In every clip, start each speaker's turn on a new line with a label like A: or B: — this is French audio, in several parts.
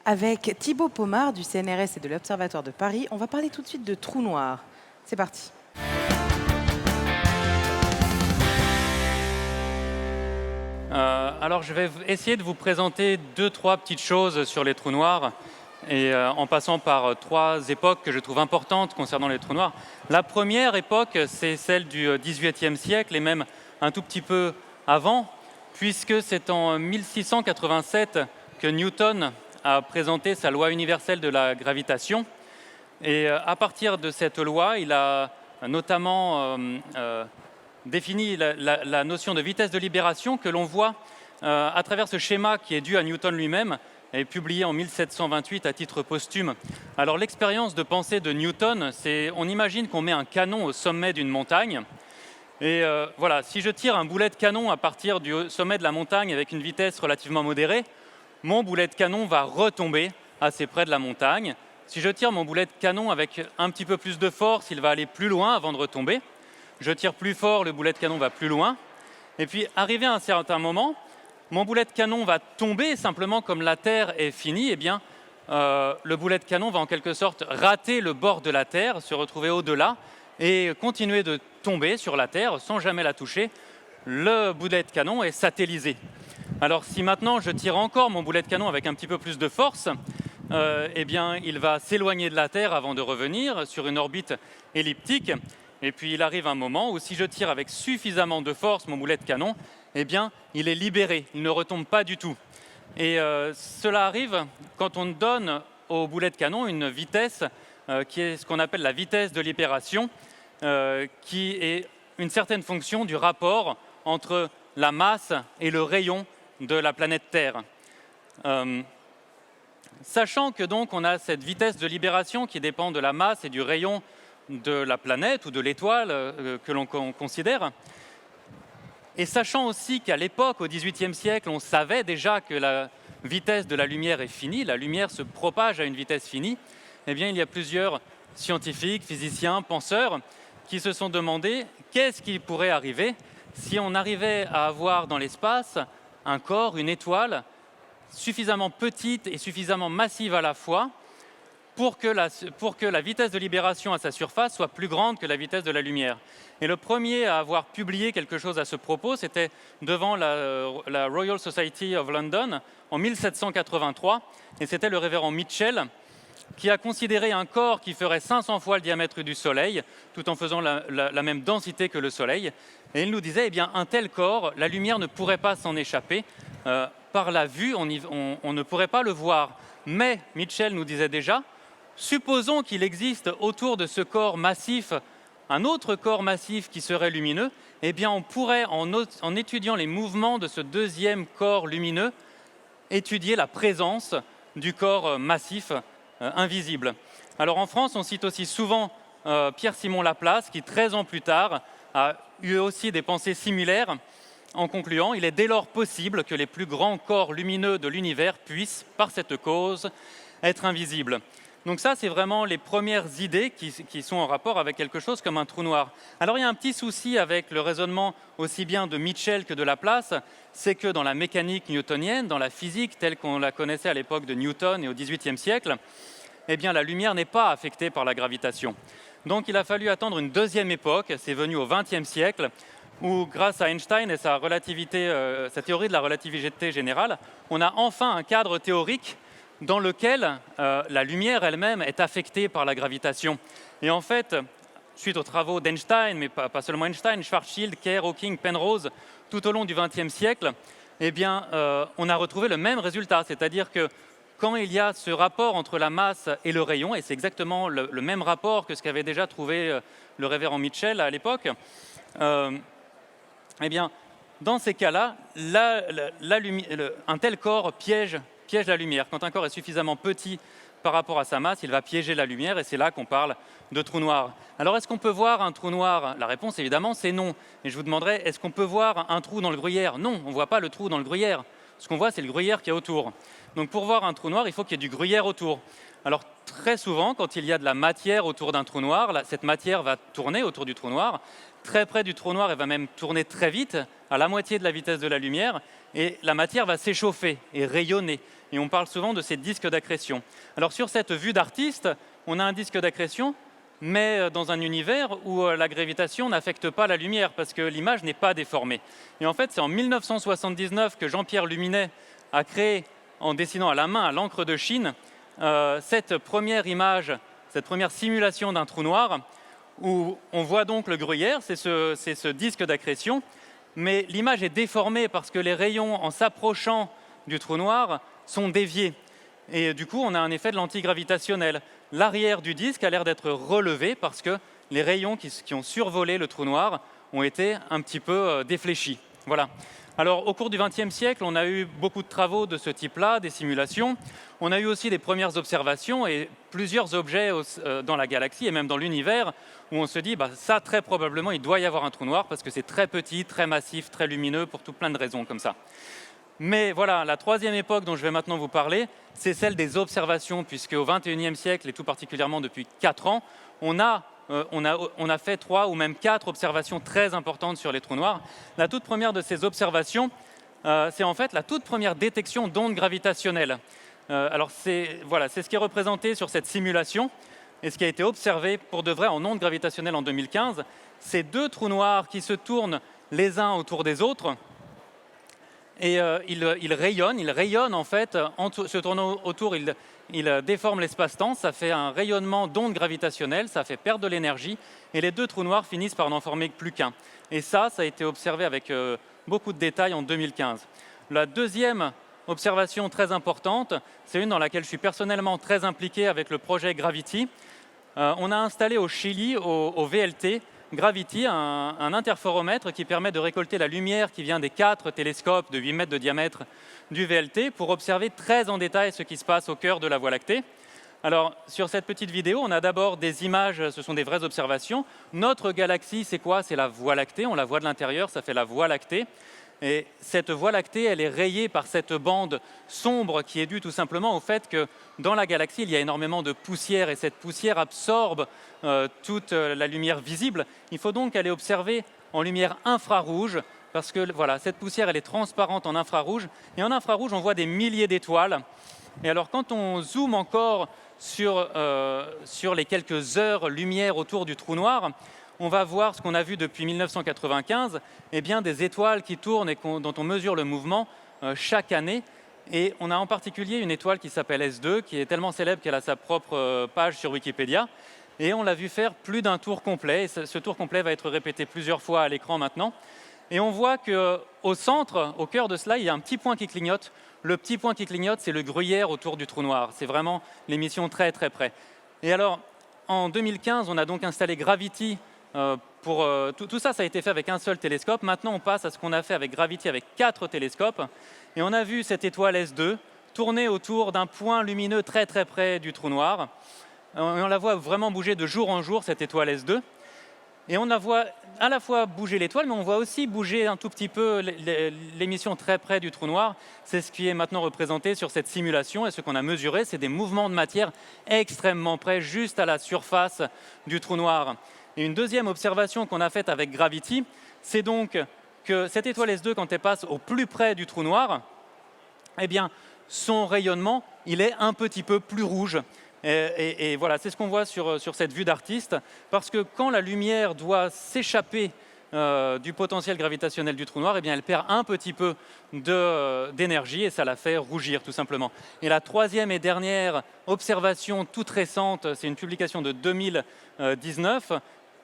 A: Avec Thibaut Pomard du CNRS et de l'Observatoire de Paris, on va parler tout de suite de trous noirs. C'est parti.
B: Alors, je vais essayer de vous présenter 2-3 petites choses sur les trous noirs, et en passant par 3 époques que je trouve importantes concernant les trous noirs. La première époque, c'est celle du XVIIIe siècle, et même un tout petit peu avant, puisque c'est en 1687 que Newton a présenté sa loi universelle de la gravitation. Et à partir de cette loi, il a notamment défini la notion de vitesse de libération que l'on voit à travers ce schéma qui est dû à Newton lui-même et publié en 1728 à titre posthume. Alors l'expérience de pensée de Newton, c'est on imagine qu'on met un canon au sommet d'une montagne. Et voilà, si je tire un boulet de canon à partir du sommet de la montagne avec une vitesse relativement modérée, mon boulet de canon va retomber assez près de la montagne. Si je tire mon boulet de canon avec un petit peu plus de force, il va aller plus loin avant de retomber. Je tire plus fort, le boulet de canon va plus loin. Et puis, arrivé à un certain moment, mon boulet de canon va tomber, simplement comme la Terre est finie, eh bien, le boulet de canon va en quelque sorte rater le bord de la Terre, se retrouver au-delà et continuer de tomber sur la Terre sans jamais la toucher. Le boulet de canon est satellisé. Alors, si maintenant je tire encore mon boulet de canon avec un petit peu plus de force, eh bien, il va s'éloigner de la Terre avant de revenir sur une orbite elliptique. Et puis il arrive un moment où si je tire avec suffisamment de force mon boulet de canon, eh bien, il est libéré, il ne retombe pas du tout. Et cela arrive quand on donne au boulet de canon une vitesse qui est ce qu'on appelle la vitesse de libération, qui est une certaine fonction du rapport entre la masse et le rayon de la planète Terre. Sachant que donc on a cette vitesse de libération qui dépend de la masse et du rayon de la planète ou de l'étoile que l'on considère, et sachant aussi qu'à l'époque, au XVIIIe siècle, on savait déjà que la vitesse de la lumière est finie, la lumière se propage à une vitesse finie, eh bien il y a plusieurs scientifiques, physiciens, penseurs qui se sont demandé qu'est-ce qui pourrait arriver si on arrivait à avoir dans l'espace un corps, une étoile, suffisamment petite et suffisamment massive à la fois pour que la vitesse de libération à sa surface soit plus grande que la vitesse de la lumière. Et le premier à avoir publié quelque chose à ce propos, c'était devant la Royal Society of London en 1783, et c'était le révérend Mitchell qui a considéré un corps qui ferait 500 fois le diamètre du Soleil, tout en faisant la même densité que le Soleil. Et il nous disait, eh bien, un tel corps, la lumière ne pourrait pas s'en échapper. Par la vue, on ne pourrait pas le voir. Mais Mitchell nous disait déjà, supposons qu'il existe autour de ce corps massif un autre corps massif qui serait lumineux, eh bien on pourrait, en étudiant les mouvements de ce deuxième corps lumineux, étudier la présence du corps massif invisible. Alors en France, on cite aussi souvent Pierre-Simon Laplace, qui 13 ans plus tard a eu aussi des pensées similaires, en concluant, il est dès lors possible que les plus grands corps lumineux de l'univers puissent, par cette cause, être invisibles. Donc ça, c'est vraiment les premières idées qui sont en rapport avec quelque chose comme un trou noir. Alors il y a un petit souci avec le raisonnement aussi bien de Mitchell que de Laplace, c'est que dans la mécanique newtonienne, dans la physique telle qu'on la connaissait à l'époque de Newton et au XVIIIe siècle, eh bien la lumière n'est pas affectée par la gravitation. Donc il a fallu attendre une deuxième époque, c'est venu au XXe siècle, où grâce à Einstein et sa théorie de la relativité générale, on a enfin un cadre théorique dans lequel la lumière elle-même est affectée par la gravitation. Et en fait, suite aux travaux d'Einstein, mais pas seulement Einstein, Schwarzschild, Kerr, Hawking, Penrose, tout au long du XXe siècle, eh bien, on a retrouvé le même résultat, c'est-à-dire que quand il y a ce rapport entre la masse et le rayon, et c'est exactement le même rapport que ce qu'avait déjà trouvé le révérend Mitchell à l'époque, eh bien, dans ces cas-là, un tel corps piège la lumière. Quand un corps est suffisamment petit par rapport à sa masse, il va piéger la lumière, et c'est là qu'on parle de trou noir. Alors, est-ce qu'on peut voir un trou noir? La réponse, évidemment, c'est non. Et je vous demanderai, est-ce qu'on peut voir un trou dans le gruyère? Non, on ne voit pas le trou dans le gruyère. Ce qu'on voit, c'est le gruyère qui est autour. Donc, pour voir un trou noir, il faut qu'il y ait du gruyère autour. Alors, très souvent, quand il y a de la matière autour d'un trou noir, cette matière va tourner autour du trou noir. Très près du trou noir, elle va même tourner très vite, à la moitié de la vitesse de la lumière, et la matière va s'échauffer et rayonner. et on parle souvent de ces disques d'accrétion. Alors sur cette vue d'artiste, on a un disque d'accrétion, mais dans un univers où la gravitation n'affecte pas la lumière, parce que l'image n'est pas déformée. Et en fait, c'est en 1979 que Jean-Pierre Luminet a créé, en dessinant à la main à l'encre de Chine, cette première image, cette première simulation d'un trou noir, où on voit donc le gruyère, c'est ce disque d'accrétion, mais l'image est déformée parce que les rayons, en s'approchant du trou noir, sont déviés. Et du coup, on a un effet de lentille gravitationnelle. L'arrière du disque a l'air d'être relevé parce que les rayons qui ont survolé le trou noir ont été un petit peu défléchis. Voilà. Alors, au cours du XXe siècle, on a eu beaucoup de travaux de ce type-là, des simulations. On a eu aussi des premières observations et plusieurs objets dans la galaxie et même dans l'univers où on se dit, ça, très probablement, il doit y avoir un trou noir parce que c'est très petit, très massif, très lumineux, pour tout plein de raisons comme ça. Mais voilà, la troisième époque dont je vais maintenant vous parler, c'est celle des observations, puisque au XXIe siècle, et tout particulièrement depuis 4 ans, on a fait 3 ou même 4 observations très importantes sur les trous noirs. La toute première de ces observations, c'est en fait la toute première détection d'ondes gravitationnelles. Alors c'est ce qui est représenté sur cette simulation, et ce qui a été observé pour de vrai en ondes gravitationnelles en 2015, c'est 2 trous noirs qui se tournent les uns autour des autres, et ils rayonnent en fait, en se tournant autour, ils déforment l'espace-temps, ça fait un rayonnement d'ondes gravitationnelles, ça fait perdre de l'énergie, et les 2 trous noirs finissent par n'en former plus qu'un. Et ça a été observé avec beaucoup de détails en 2015. La deuxième observation très importante, c'est une dans laquelle je suis personnellement très impliqué avec le projet Gravity. On a installé au Chili, au VLT, Gravity, un interféromètre qui permet de récolter la lumière qui vient des 4 télescopes de 8 mètres de diamètre du VLT pour observer très en détail ce qui se passe au cœur de la Voie lactée. Alors, sur cette petite vidéo, on a d'abord des images, ce sont des vraies observations. Notre galaxie, c'est quoi? C'est la Voie lactée, on la voit de l'intérieur, ça fait la Voie lactée. Et cette Voie lactée, elle est rayée par cette bande sombre qui est due tout simplement au fait que dans la galaxie, il y a énormément de poussière et cette poussière absorbe toute la lumière visible. Il faut donc aller observer en lumière infrarouge parce que voilà, cette poussière, elle est transparente en infrarouge. Et en infrarouge, on voit des milliers d'étoiles. Et alors, quand on zoome encore sur les quelques heures lumière autour du trou noir, on va voir ce qu'on a vu depuis 1995, eh bien des étoiles qui tournent et dont on mesure le mouvement chaque année. Et on a en particulier une étoile qui s'appelle S2, qui est tellement célèbre qu'elle a sa propre page sur Wikipédia. Et on l'a vu faire plus d'un tour complet. Et ce tour complet va être répété plusieurs fois à l'écran maintenant. Et on voit qu'au centre, au cœur de cela, il y a un petit point qui clignote. Le petit point qui clignote, c'est le gruyère autour du trou noir. C'est vraiment l'émission très très près. Et alors, en 2015, on a donc installé Gravity. Tout ça, ça a été fait avec un seul télescope. Maintenant, on passe à ce qu'on a fait avec Gravity avec 4 télescopes. Et on a vu cette étoile S2 tourner autour d'un point lumineux très très près du trou noir. On la voit vraiment bouger de jour en jour, cette étoile S2. Et on la voit à la fois bouger l'étoile, mais on voit aussi bouger un tout petit peu l'émission très près du trou noir. C'est ce qui est maintenant représenté sur cette simulation. Et ce qu'on a mesuré, c'est des mouvements de matière extrêmement près, juste à la surface du trou noir. Et une deuxième observation qu'on a faite avec Gravity, c'est donc que cette étoile S2, quand elle passe au plus près du trou noir, eh bien, son rayonnement, il est un petit peu plus rouge. Et voilà, c'est ce qu'on voit sur cette vue d'artiste, parce que quand la lumière doit s'échapper du potentiel gravitationnel du trou noir, eh bien, elle perd un petit peu d'énergie et ça la fait rougir tout simplement. Et la troisième et dernière observation toute récente, c'est une publication de 2019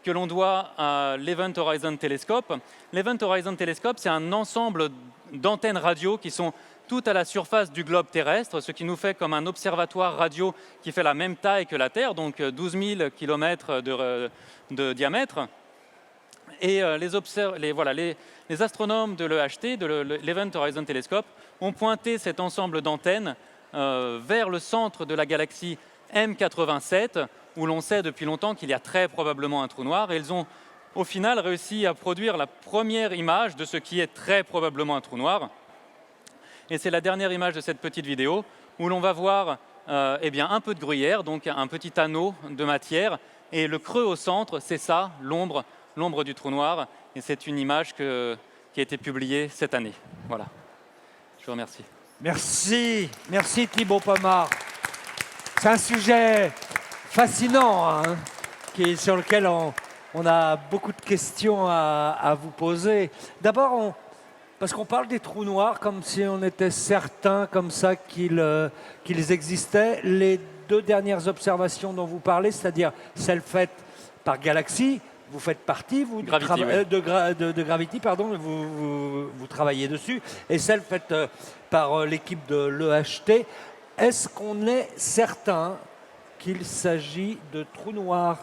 B: que l'on doit à l'Event Horizon Telescope. L'Event Horizon Telescope, c'est un ensemble d'antennes radio qui sont tout à la surface du globe terrestre, ce qui nous fait comme un observatoire radio qui fait la même taille que la Terre, donc 12 000 km de diamètre. Et les astronomes de l'EHT, de l'Event Horizon Telescope, ont pointé cet ensemble d'antennes vers le centre de la galaxie M87, où l'on sait depuis longtemps qu'il y a très probablement un trou noir. Et ils ont au final réussi à produire la première image de ce qui est très probablement un trou noir. Et c'est la dernière image de cette petite vidéo où l'on va voir un peu de gruyère, donc un petit anneau de matière. Et le creux au centre, c'est ça, l'ombre du trou noir. Et c'est une image qui a été publiée cette année. Voilà. Je vous remercie.
C: Merci Thibaut Pomard. C'est un sujet fascinant, hein, sur lequel on a beaucoup de questions à vous poser. D'abord, parce qu'on parle des trous noirs comme si on était certain comme ça qu'ils existaient. Les 2 dernières observations dont vous parlez, c'est-à-dire celles faites par Galaxy, vous faites partie
B: Gravity, oui.
C: de Gravity, pardon, vous travaillez dessus, et celle faite par l'équipe de l'EHT. Est-ce qu'on est certain qu'il s'agit de trous noirs?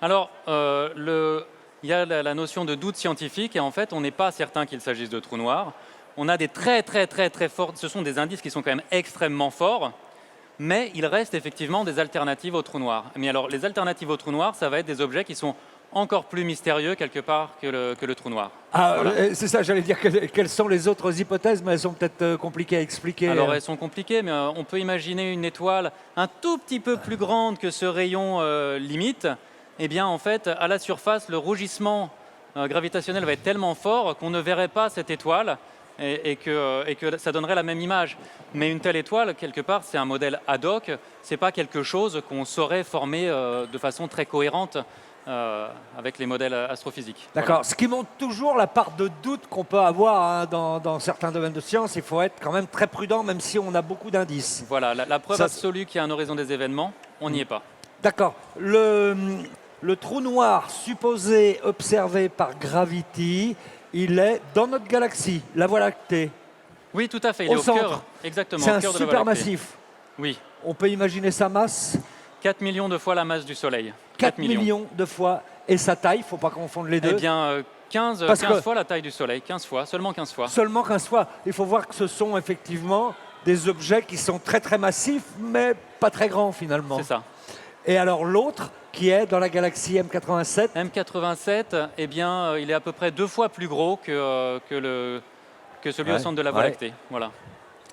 B: Alors, il y a la notion de doute scientifique et en fait, on n'est pas certain qu'il s'agisse de trous noirs. On a des très forts, ce sont des indices qui sont quand même extrêmement forts, mais il reste effectivement des alternatives aux trous noirs. Mais alors, les alternatives aux trous noirs, ça va être des objets qui sont encore plus mystérieux quelque part que le trou noir.
C: Ah,
B: Voilà.
C: c'est ça, j'allais dire quelles sont les autres hypothèses, mais elles sont peut-être compliquées à expliquer.
B: Alors elles sont compliquées, mais on peut imaginer une étoile un tout petit peu plus grande que ce rayon limite. Eh bien, en fait, à la surface, le rougissement gravitationnel va être tellement fort qu'on ne verrait pas cette étoile et que ça donnerait la même image. Mais une telle étoile, quelque part, c'est un modèle ad hoc. C'est pas quelque chose qu'on saurait former de façon très cohérente avec les modèles astrophysiques.
C: D'accord. Ce qui montre toujours la part de doute qu'on peut avoir, hein, dans certains domaines de science. Il faut être quand même très prudent, même si on a beaucoup d'indices.
B: Voilà, la preuve
C: Ça,
B: absolue qu'il y a un horizon des événements, on n'y est pas.
C: D'accord. Le trou noir supposé observé par Gravity, il est dans notre galaxie, la Voie lactée.
B: Oui, tout à fait, il est
C: Au
B: au
C: centre.
B: cœur, exactement,
C: C'est
B: au
C: un
B: cœur de la Voie lactée.
C: supermassif.
B: Oui,
C: On peut imaginer sa masse
B: 4 millions de fois la masse du Soleil.
C: 4 millions de fois. Et sa taille, il ne faut pas confondre les deux.
B: Eh bien, 15
C: Parce que-
B: fois la taille du Soleil, 15 fois, seulement 15 fois.
C: Seulement 15 fois. Il faut voir que ce sont effectivement des objets qui sont très très massifs, mais pas très grands finalement.
B: C'est ça.
C: Et alors l'autre, qui est dans la galaxie M87,
B: M87, eh bien, il est à peu près 2 fois plus gros que celui
C: Ouais,
B: au centre de la Voie
C: ouais.
B: lactée. Voilà.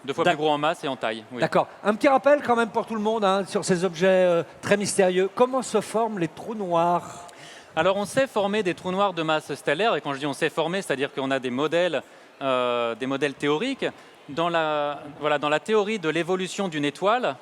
B: 2 fois
C: D'ac-
B: plus gros en masse et en taille. Oui.
C: d'accord. Un petit rappel quand même pour tout le monde, hein, sur ces objets très mystérieux. Comment se forment les trous noirs?
B: Alors, on sait former des trous noirs de masse stellaire, et quand je dis on sait former, c'est-à-dire qu'on a des modèles théoriques. Dans la théorie de l'évolution d'une étoile,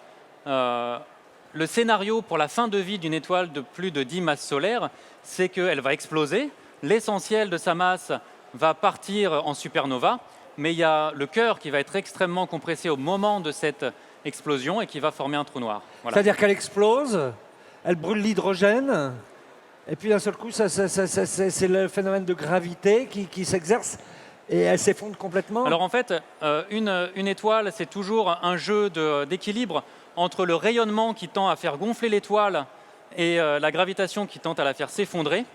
B: le scénario pour la fin de vie d'une étoile de plus de 10 masses solaires, c'est qu'elle va exploser, l'essentiel de sa masse va partir en supernova, mais il y a le cœur qui va être extrêmement compressé au moment de cette explosion et qui va former un trou noir. Voilà.
C: C'est-à-dire qu'elle explose, elle brûle l'hydrogène, et puis d'un seul coup, c'est le phénomène de gravité qui s'exerce, et elle s'effondre complètement.
B: Alors en fait, une étoile, c'est toujours un jeu d'équilibre entre le rayonnement qui tend à faire gonfler l'étoile et la gravitation qui tend à la faire s'effondrer.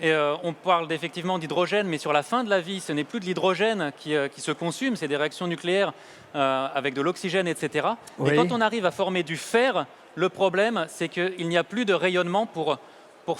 B: Et on parle effectivement d'hydrogène, mais sur la fin de la vie, ce n'est plus de l'hydrogène qui se consume, c'est des réactions nucléaires avec de l'oxygène, etc.
C: Oui.
B: Et quand on arrive à former du fer, le problème, c'est qu'il n'y a plus de rayonnement pour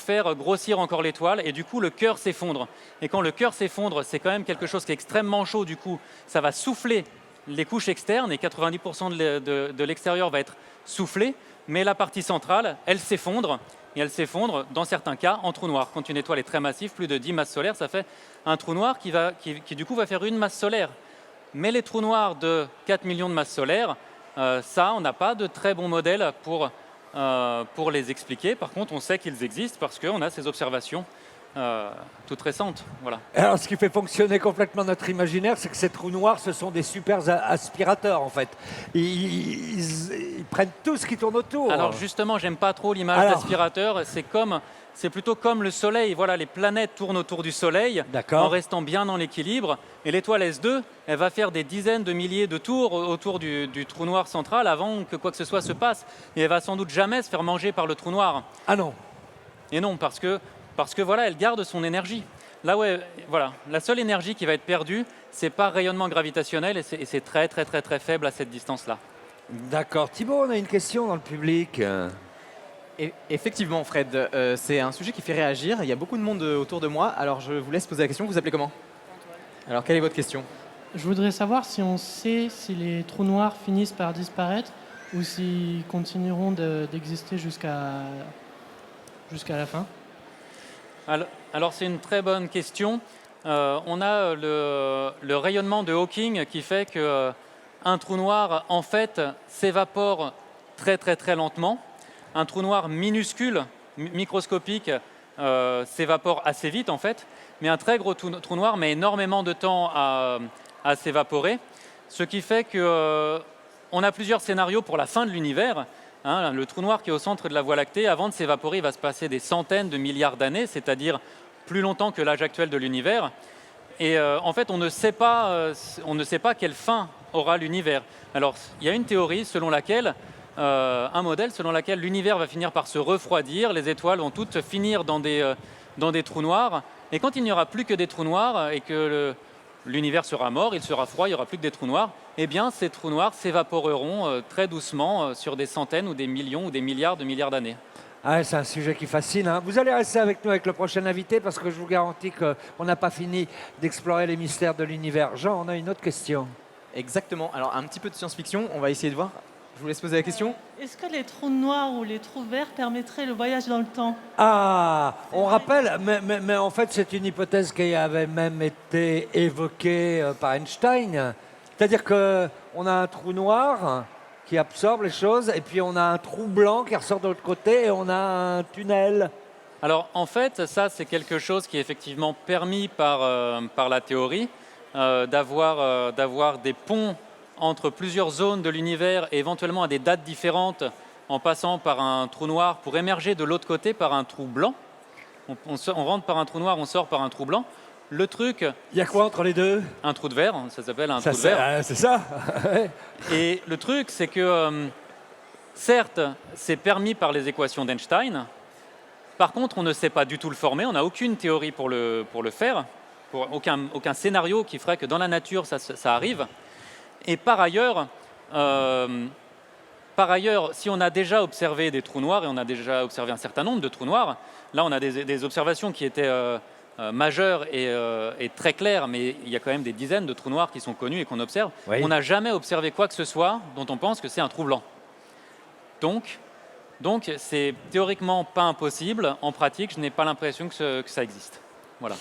B: faire grossir encore l'étoile, et du coup le cœur s'effondre. Et quand le cœur s'effondre, c'est quand même quelque chose qui est extrêmement chaud, du coup ça va souffler les couches externes, et 90% de l'extérieur va être soufflé, mais la partie centrale, elle s'effondre, et elle s'effondre dans certains cas en trou noir. Quand une étoile est très massive, plus de 10 masses solaires, ça fait un trou noir qui du coup va faire une masse solaire. Mais les trous noirs de 4 millions de masses solaires, ça, on n'a pas de très bons modèles pour les expliquer. Par contre, on sait qu'ils existent parce qu'on a ces observations toutes récentes. Voilà.
C: Alors, ce qui fait fonctionner complètement notre imaginaire, c'est que ces trous noirs, ce sont des super aspirateurs, en fait. Ils prennent tout ce qui tourne autour.
B: Alors justement, j'aime pas trop l'image
C: Alors.
B: d'aspirateur. C'est plutôt comme le Soleil. Voilà, les planètes tournent autour du Soleil
C: D'accord.
B: en restant bien dans l'équilibre. Et l'étoile S2, elle va faire des dizaines de milliers de tours autour du trou noir central avant que quoi que ce soit se passe. Et elle va sans doute jamais se faire manger par le trou noir.
C: Ah non.
B: Et non, parce que voilà, elle garde son énergie. Là, ouais, voilà, la seule énergie qui va être perdue, c'est par rayonnement gravitationnel, et c'est très faible à cette distance-là.
C: D'accord. Thibaut, on a une question dans le public.
D: Effectivement, Fred, c'est un sujet qui fait réagir. Il y a beaucoup de monde autour de moi. Alors, je vous laisse poser la question. Vous appelez comment? Alors, quelle est votre question?
E: Je voudrais savoir si on sait si les trous noirs finissent par disparaître ou s'ils continueront d'exister jusqu'à la fin.
B: Alors c'est une très bonne question. On a le rayonnement de Hawking qui fait que un trou noir, en fait, s'évapore très très très lentement. Un trou noir minuscule, microscopique, s'évapore assez vite, en fait. Mais un très gros trou noir met énormément de temps à s'évaporer. Ce qui fait qu'on a plusieurs scénarios pour la fin de l'univers. Hein, le trou noir qui est au centre de la Voie lactée, avant de s'évaporer, il va se passer des centaines de milliards d'années, c'est-à-dire plus longtemps que l'âge actuel de l'univers. Et en fait, on ne sait pas quelle fin aura l'univers. Alors, il y a une théorie selon laquelle, un modèle selon lequel l'univers va finir par se refroidir, les étoiles vont toutes finir dans des trous noirs, et quand il n'y aura plus que des trous noirs et que l'univers sera mort, il sera froid, il n'y aura plus que des trous noirs, eh bien ces trous noirs s'évaporeront très doucement sur des centaines ou des millions ou des milliards de milliards d'années.
C: Ah, c'est un sujet qui fascine, hein. Vous allez rester avec nous avec le prochain invité parce que je vous garantis qu'on n'a pas fini d'explorer les mystères de l'univers. Jean, on a une autre question.
D: Exactement. Alors, un petit peu de science-fiction, on va essayer de voir. Je vous laisse poser la question.
F: Est-ce que les trous noirs ou les trous verts permettraient le voyage dans le temps?
C: Ah, on rappelle, mais en fait, c'est une hypothèse qui avait même été évoquée par Einstein. C'est-à-dire qu'on a un trou noir qui absorbe les choses, et puis on a un trou blanc qui ressort de l'autre côté, et on a un tunnel.
B: Alors en fait, ça c'est quelque chose qui est effectivement permis par la théorie, d'avoir des ponts entre plusieurs zones de l'univers et éventuellement à des dates différentes en passant par un trou noir pour émerger de l'autre côté par un trou blanc. On rentre par un trou noir, on sort par un trou blanc. Le truc...
C: Il y a quoi entre les deux?
B: Un trou de verre, ça s'appelle un trou de verre.
C: C'est ça.
B: Et le truc, c'est que, certes, c'est permis par les équations d'Einstein. Par contre, on ne sait pas du tout le former. On n'a aucune théorie pour le faire, aucun scénario qui ferait que dans la nature, ça arrive. Et par ailleurs, si on a déjà observé des trous noirs, et on a déjà observé un certain nombre de trous noirs, là on a des observations qui étaient majeures et très claires, mais il y a quand même des dizaines de trous noirs qui sont connus et qu'on observe.
C: Oui.
B: On n'a jamais observé quoi que ce soit dont on pense que c'est un trou blanc. Donc c'est théoriquement pas impossible. En pratique, je n'ai pas l'impression que ça existe. Voilà.